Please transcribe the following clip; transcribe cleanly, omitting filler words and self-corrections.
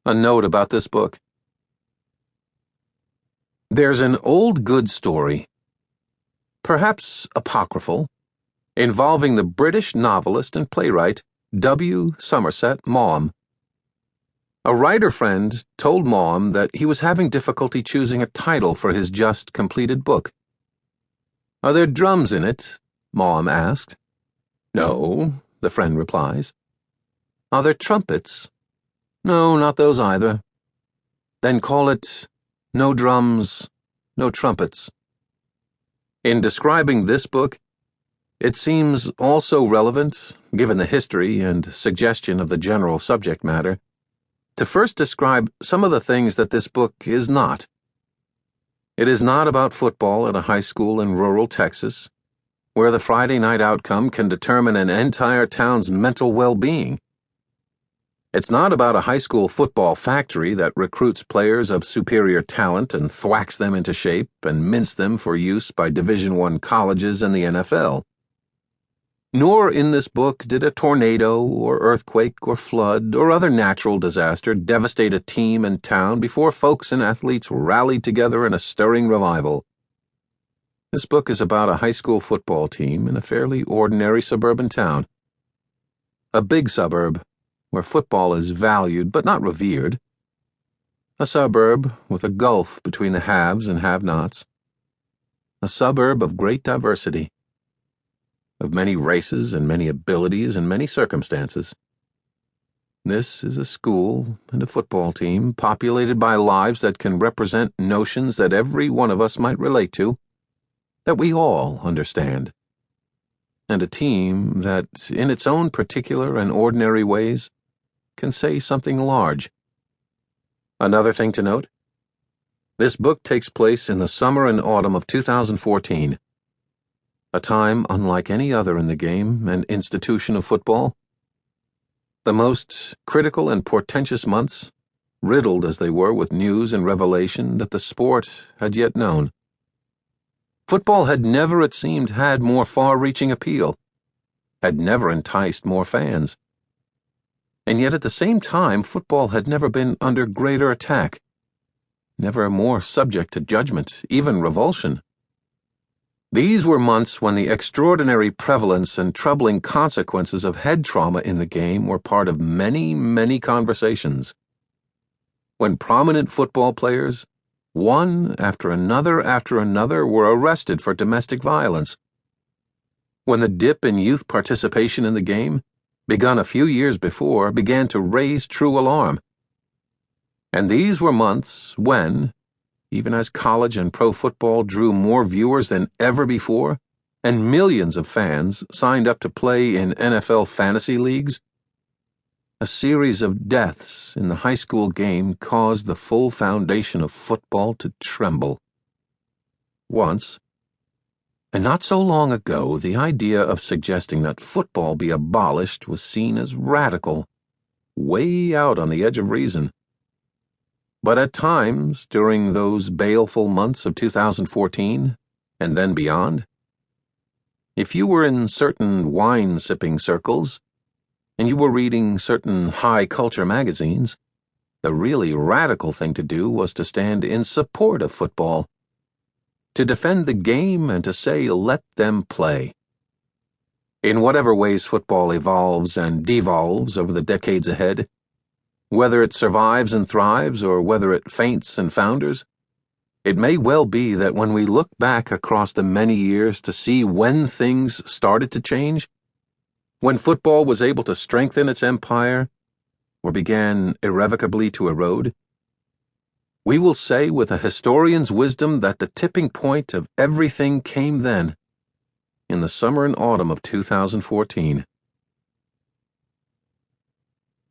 A note about this book. There's an old good story, perhaps apocryphal, involving the British novelist and playwright W. Somerset Maugham. A writer friend told Maugham that he was having difficulty choosing a title for his just completed book. "Are there drums in it?" Maugham asked. "No," the friend replies. "Are there trumpets?" "No, not those either." "Then call it No Drums, No Trumpets." In describing this book, it seems also relevant, given the history and suggestion of the general subject matter, to first describe some of the things that this book is not. It is not about football at a high school in rural Texas, where the Friday night outcome can determine an entire town's mental well-being. It's not about a high school football factory that recruits players of superior talent and thwacks them into shape and mints them for use by Division I colleges and the NFL. Nor in this book did a tornado or earthquake or flood or other natural disaster devastate a team and town before folks and athletes rallied together in a stirring revival. This book is about a high school football team in a fairly ordinary suburban town. A big suburb, where football is valued but not revered. A suburb with a gulf between the haves and have-nots. A suburb of great diversity, of many races and many abilities and many circumstances. This is a school and a football team populated by lives that can represent notions that every one of us might relate to, that we all understand. And a team that, in its own particular and ordinary ways, can say something large. Another thing to note: this book takes place in the summer and autumn of 2014, a time unlike any other in the game and institution of football. The most critical and portentous months, riddled as they were with news and revelation that the sport had yet known. Football had never, it seemed, had more far-reaching appeal, had never enticed more fans. And yet at the same time, football had never been under greater attack, never more subject to judgment, even revulsion. These were months when the extraordinary prevalence and troubling consequences of head trauma in the game were part of many, many conversations. When prominent football players, one after another, were arrested for domestic violence. When the dip in youth participation in the game, begun a few years before, began to raise true alarm. And these were months when, even as college and pro football drew more viewers than ever before, and millions of fans signed up to play in NFL fantasy leagues, a series of deaths in the high school game caused the full foundation of football to tremble. Once, and not so long ago, the idea of suggesting that football be abolished was seen as radical, way out on the edge of reason. But at times, during those baleful months of 2014, and then beyond, if you were in certain wine-sipping circles, and you were reading certain high-culture magazines, the really radical thing to do was to stand in support of football, to defend the game and to say, let them play. In whatever ways football evolves and devolves over the decades ahead, whether it survives and thrives or whether it faints and founders, it may well be that when we look back across the many years to see when things started to change, when football was able to strengthen its empire or began irrevocably to erode, we will say with a historian's wisdom that the tipping point of everything came then, in the summer and autumn of 2014.